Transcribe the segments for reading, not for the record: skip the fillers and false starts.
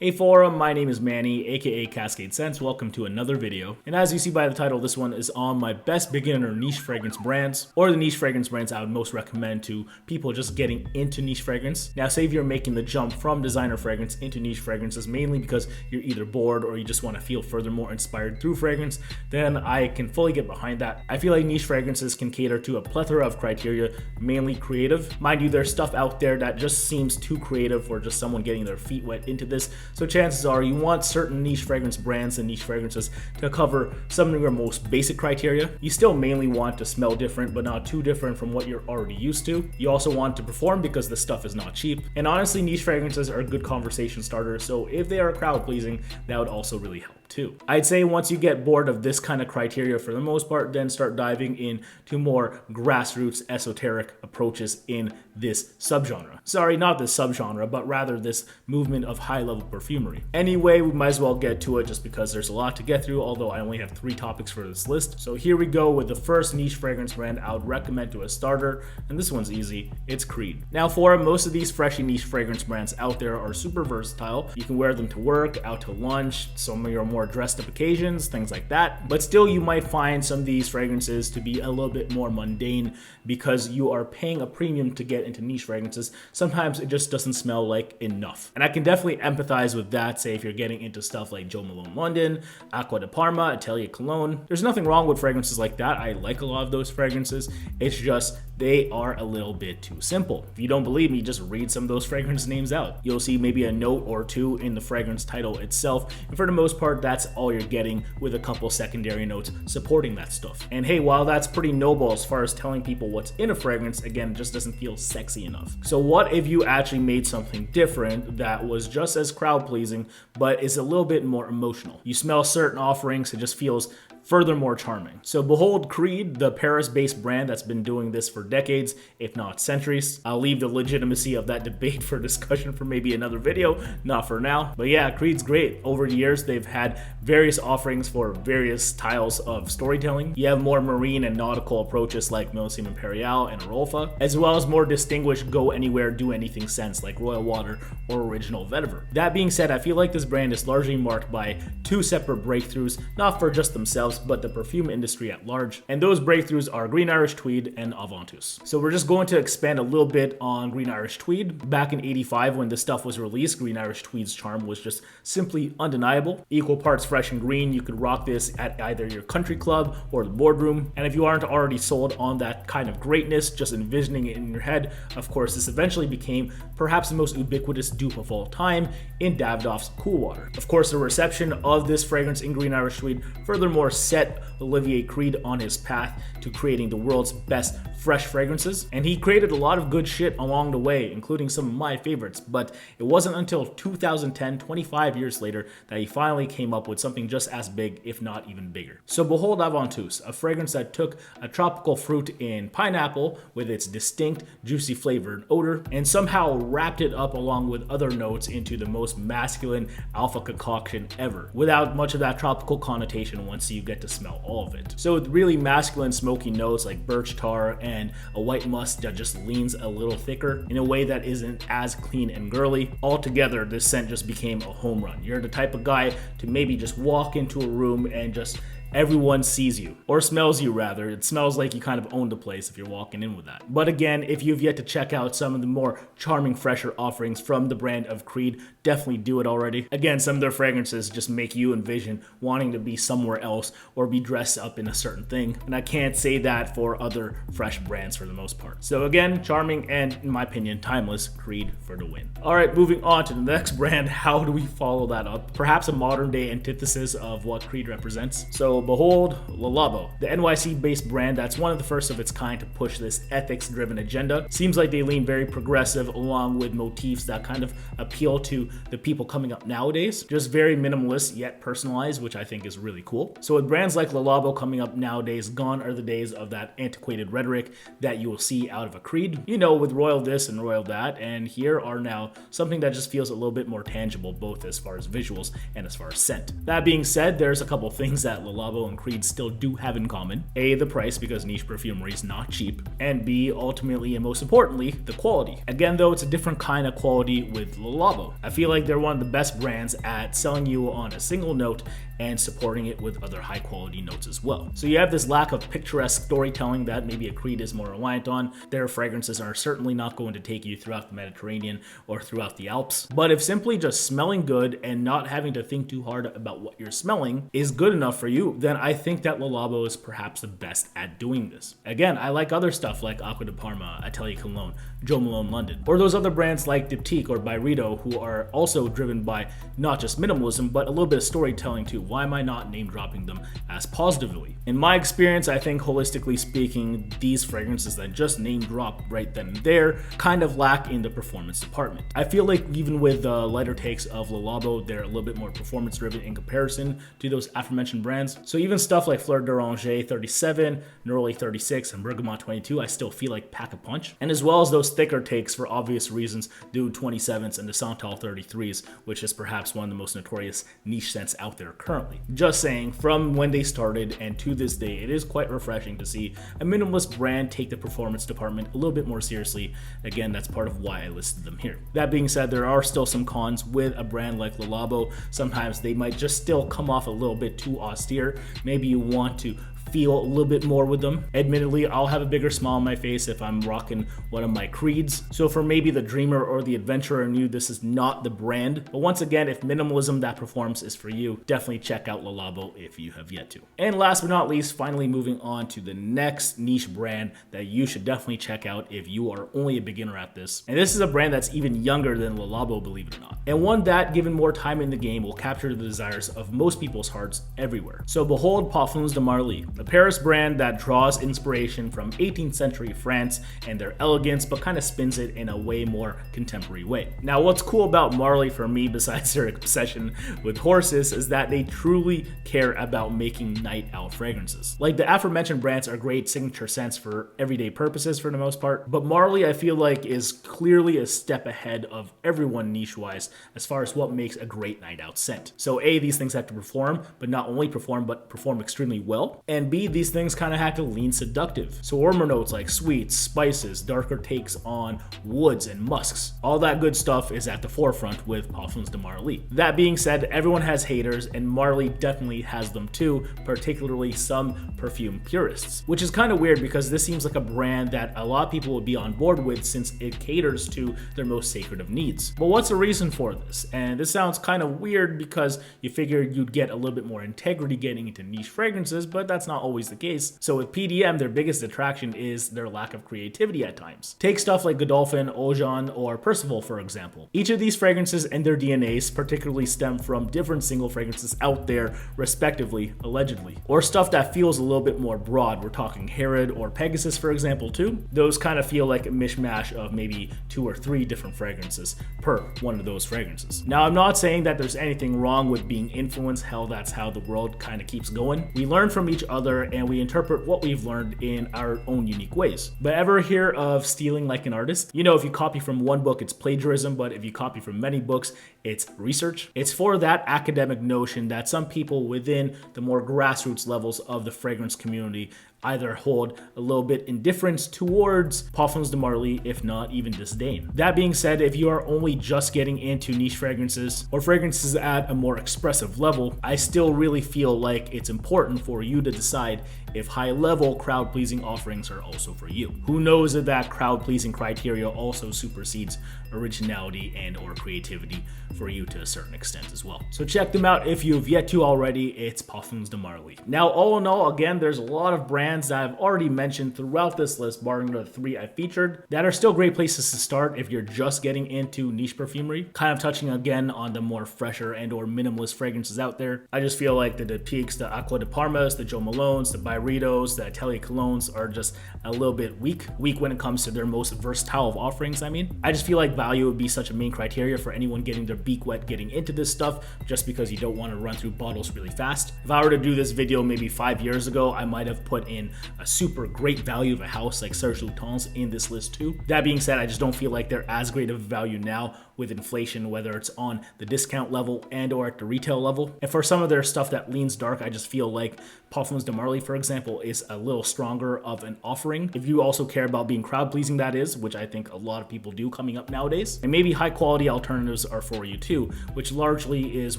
Hey forum, my name is Manny, aka CascadeScents. Welcome to another video. And as you see by the title, this one is on my best beginner niche fragrance brands, or the niche fragrance brands I would most recommend to people just getting into niche fragrance. Now, say if you're making the jump from designer fragrance into niche fragrances, mainly because you're either bored or you just want to feel furthermore inspired through fragrance, then I can fully get behind that. I feel like niche fragrances can cater to a plethora of criteria, mainly creative. Mind you, there's stuff out there that just seems too creative for just someone getting their feet wet into this. So chances are you want certain niche fragrance brands and niche fragrances to cover some of your most basic criteria. You still mainly want to smell different, but not too different from what you're already used to. You also want to perform because the stuff is not cheap. And honestly, niche fragrances are a good conversation starter, so if they are crowd pleasing, that would also really help too. I'd say once you get bored of this kind of criteria for the most part, then start diving into more grassroots esoteric approaches in this subgenre. Sorry, not this subgenre, but rather this movement of high-level perfumery. Anyway, we might as well get to it just because there's a lot to get through, although I only have 3 topics for this list. So here we go with the first niche fragrance brand I would recommend to a starter, and this one's easy, it's Creed. Now for most of these freshy niche fragrance brands out there are super versatile. You can wear them to work, out to lunch, some of your more dressed up occasions, things like that. But still, you might find some of these fragrances to be a little bit more mundane because you are paying a premium to get into niche fragrances. Sometimes it just doesn't smell like enough. And I can definitely empathize with that, say if you're getting into stuff like Jo Malone London, Acqua di Parma, Atelier Cologne. There's nothing wrong with fragrances like that. I like a lot of those fragrances. It's just they are a little bit too simple. If you don't believe me, just read some of those fragrance names out. You'll see maybe a note or two in the fragrance title itself, and for the most part, that's all you're getting, with a couple secondary notes supporting that stuff. And hey, while that's pretty noble as far as telling people what's in a fragrance, again, it just doesn't feel sexy enough. So what if you actually made something different that was just as crowd pleasing, but is a little bit more emotional? You smell certain offerings, it just feels furthermore charming. So behold Creed, the Paris-based brand that's been doing this for decades, if not centuries. I'll leave the legitimacy of that debate for discussion for maybe another video, not for now. But yeah, Creed's great. Over the years, they've had various offerings for various styles of storytelling. You have more marine and nautical approaches like Millésime Impériale and Rolfa, as well as more distinguished go anywhere, do anything scents like Royal Water or Original Vetiver. That being said, I feel like this brand is largely marked by 2 separate breakthroughs, not for just themselves, but the perfume industry at large. And those breakthroughs are Green Irish Tweed and Aventus. So we're just going to expand a little bit on Green Irish Tweed. Back in '85 when this stuff was released, Green Irish Tweed's charm was just simply undeniable. Equal parts fresh and green, you could rock this at either your country club or the boardroom. And if you aren't already sold on that kind of greatness, just envisioning it in your head, of course, this eventually became perhaps the most ubiquitous dupe of all time in Davidoff's Cool Water. Of course, the reception of this fragrance in Green Irish Tweed furthermore set Olivier Creed on his path to creating the world's best fresh fragrances, and he created a lot of good shit along the way, including some of my favorites. But it wasn't until 2010, 25 years later, that he finally came up with something just as big, if not even bigger. So behold Aventus, a fragrance that took a tropical fruit in pineapple with its distinct juicy flavor and odor, and somehow wrapped it up along with other notes into the most masculine alpha concoction ever, without much of that tropical connotation once you get to smell all of it. So with really masculine smoky notes like birch tar and a white musk that just leans a little thicker in a way that isn't as clean and girly. Altogether, this scent just became a home run. You're the type of guy to maybe just walk into a room and just everyone sees you, or smells you rather. It smells like you kind of own the place if you're walking in with that. But again, if you've yet to check out some of the more charming, fresher offerings from the brand of Creed, definitely do it already. Again, some of their fragrances just make you envision wanting to be somewhere else or be dressed up in a certain thing. And I can't say that for other fresh brands for the most part. So again, charming and, in my opinion, timeless, Creed for the win. All right, moving on to the next brand. How do we follow that up? Perhaps a modern day antithesis of what Creed represents. So behold Le Labo, the NYC-based brand that's one of the first of its kind to push this ethics-driven agenda. Seems like they lean very progressive along with motifs that kind of appeal to the people coming up nowadays. Just very minimalist yet personalized, which I think is really cool. So with brands like Le Labo coming up nowadays, gone are the days of that antiquated rhetoric that you will see out of a Creed, you know, with royal this and royal that, and here are now something that just feels a little bit more tangible, both as far as visuals and as far as scent. That being said, there's a couple things that Le Labo Labo and Creed still do have in common: A, the price, because niche perfumery is not cheap, and B, ultimately and most importantly, the quality. Again though, it's a different kind of quality with Le Labo. I feel like they're one of the best brands at selling you on a single note and supporting it with other high quality notes as well. So you have this lack of picturesque storytelling that maybe a Creed is more reliant on. Their fragrances are certainly not going to take you throughout the Mediterranean or throughout the Alps. But if simply just smelling good and not having to think too hard about what you're smelling is good enough for you, then I think that Le Labo is perhaps the best at doing this. Again, I like other stuff like Acqua di Parma, Atelier Cologne, Jo Malone London, or those other brands like Diptyque or Byredo, who are also driven by not just minimalism, but a little bit of storytelling too. Why am I not name dropping them as positively? In my experience, I think holistically speaking, these fragrances that just name drop right then and there kind of lack in the performance department. I feel like even with the lighter takes of Le Labo, they're a little bit more performance driven in comparison to those aforementioned brands. So even stuff like Fleur d'Oranger 37, Neroli 36, and Bergamot 22, I still feel like pack a punch. And as well as those thicker takes for obvious reasons, Dude 27s and the Santal 33s, which is perhaps one of the most notorious niche scents out there currently. Just saying, from when they started and to this day, it is quite refreshing to see a minimalist brand take the performance department a little bit more seriously. Again, that's part of why I listed them here. That being said, there are still some cons with a brand like Le Labo. Sometimes they might just still come off a little bit too austere. Maybe you want to feel a little bit more with them. Admittedly, I'll have a bigger smile on my face if I'm rocking one of my Creeds. So for maybe the dreamer or the adventurer in you, this is not the brand. But once again, if minimalism that performs is for you, definitely check out Le Labo if you have yet to. And last but not least, finally moving on to the next niche brand that you should definitely check out if you are only a beginner at this. And this is a brand that's even younger than Le Labo, believe it or not. And one that, given more time in the game, will capture the desires of most people's hearts everywhere. So behold Parfums de Marley, a Paris brand that draws inspiration from 18th century France and their elegance, but kind of spins it in a way more contemporary way. Now, what's cool about Marley for me, besides their obsession with horses, is that they truly care about making night out fragrances. Like the aforementioned brands are great signature scents for everyday purposes for the most part, but Marley I feel like is clearly a step ahead of everyone niche-wise as far as what makes a great night out scent. So A, these things have to perform, but not only perform, but perform extremely well. And B, these things kind of have to lean seductive. So warmer notes like sweets, spices, darker takes on woods and musks. All that good stuff is at the forefront with Parfums de Marley. That being said, everyone has haters, and Marley definitely has them too, particularly some perfume purists. Which is kind of weird because this seems like a brand that a lot of people would be on board with since it caters to their most sacred of needs. But what's the reason for this? And this sounds kind of weird because you figured you'd get a little bit more integrity getting into niche fragrances, but that's not always the case. So with PDM, their biggest attraction is their lack of creativity at times. Take stuff like Godolphin, Ojan, or Percival for example. Each of these fragrances and their DNAs particularly stem from different single fragrances out there respectively, allegedly. Or stuff that feels a little bit more broad. We're talking Herod or Pegasus for example too. Those kind of feel like a mishmash of maybe 2 or 3 different fragrances per one of those fragrances. Now, I'm not saying that there's anything wrong with being influenced. Hell, that's how the world kind of keeps going. We learn from each other and we interpret what we've learned in our own unique ways. But ever hear of stealing like an artist? You know, if you copy from one book, it's plagiarism, but if you copy from many books, it's research. It's for that academic notion that some people within the more grassroots levels of the fragrance community either hold a little bit indifference towards Parfums de Marley, if not even disdain. That being said, if you are only just getting into niche fragrances or fragrances at a more expressive level, I still really feel like it's important for you to decide if high-level crowd-pleasing offerings are also for you. Who knows if that crowd-pleasing criteria also supersedes originality and or creativity for you to a certain extent as well. So check them out if you've yet to already. It's Parfums de Marley. Now, all in all, again, there's a lot of brands that I've already mentioned throughout this list, barring the 3 I featured, that are still great places to start if you're just getting into niche perfumery. Kind of touching again on the more fresher and or minimalist fragrances out there. I just feel like the Diptyques, the Acqua di Parmas, the Jo Malones, the Byredos, the Atelier Colognes are just a little bit weak when it comes to their most versatile of offerings. I just feel like value would be such a main criteria for anyone getting their beak wet getting into this stuff, just because you don't want to run through bottles really fast. If I were to do this video maybe 5 years ago, I might have put in a super great value of a house like Serge Lutens in this list too. That being said, I just don't feel like they're as great of a value now with inflation, whether it's on the discount level and or at the retail level. And for some of their stuff that leans dark, I just feel like Parfums de Marley, for example, is a little stronger of an offering. If you also care about being crowd pleasing, that is, which I think a lot of people do coming up nowadays. And maybe high quality alternatives are for you too, which largely is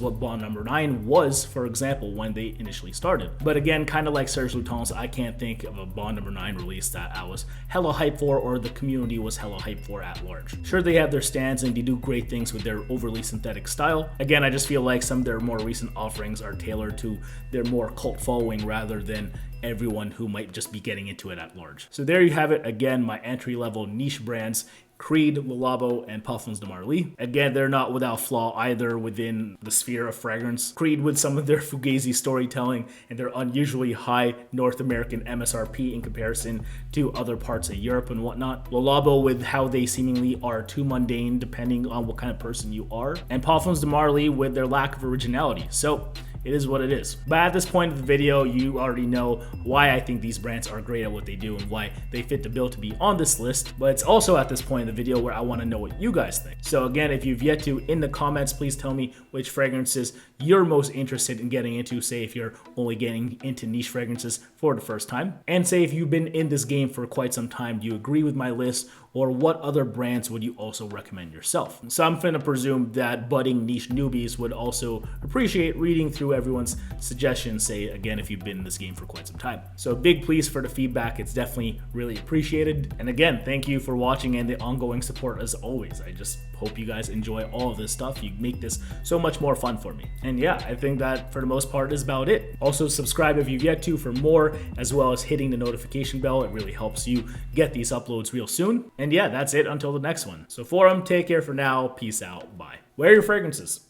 what Bond number 9 was, for example, when they initially started. But again, kind of like Serge Lutens, I can't think of a Bond number 9 release that I was hella hyped for or the community was hella hyped for at large. Sure, they have their stands and they do great things with their overly synthetic style. Again, I just feel like some of their more recent offerings are tailored to their more cult following rather than everyone who might just be getting into it at large. So there you have it. Again, my entry-level niche brands, Creed, Le Labo, and Puffins de Marley. Again, they're not without flaw either within the sphere of fragrance. Creed with some of their fugazi storytelling and their unusually high North American MSRP in comparison to other parts of Europe and whatnot. Le Labo with how they seemingly are too mundane depending on what kind of person you are. And Parfums de Marley with their lack of originality. So it is what it is. But at this point of the video, you already know why I think these brands are great at what they do and why they fit the bill to be on this list. But it's also at this point in the video where I want to know what you guys think. So again, if you've yet to, in the comments, please tell me which fragrances you're most interested in getting into. Say if you're only getting into niche fragrances for the first time. And say if you've been in this game for quite some time, do you agree with my list? Or what other brands would you also recommend yourself? So I'm finna presume that budding niche newbies would also appreciate reading through everyone's suggestions, say again, if you've been in this game for quite some time. So big please for the feedback, it's definitely really appreciated. And again, thank you for watching and the ongoing support as always. I just hope you guys enjoy all of this stuff. You make this so much more fun for me. And yeah, I think that for the most part is about it. Also subscribe if you've yet to for more, as well as hitting the notification bell. It really helps you get these uploads real soon. And yeah, that's it until the next one. So Forum, take care for now. Peace out. Bye. Wear your fragrances.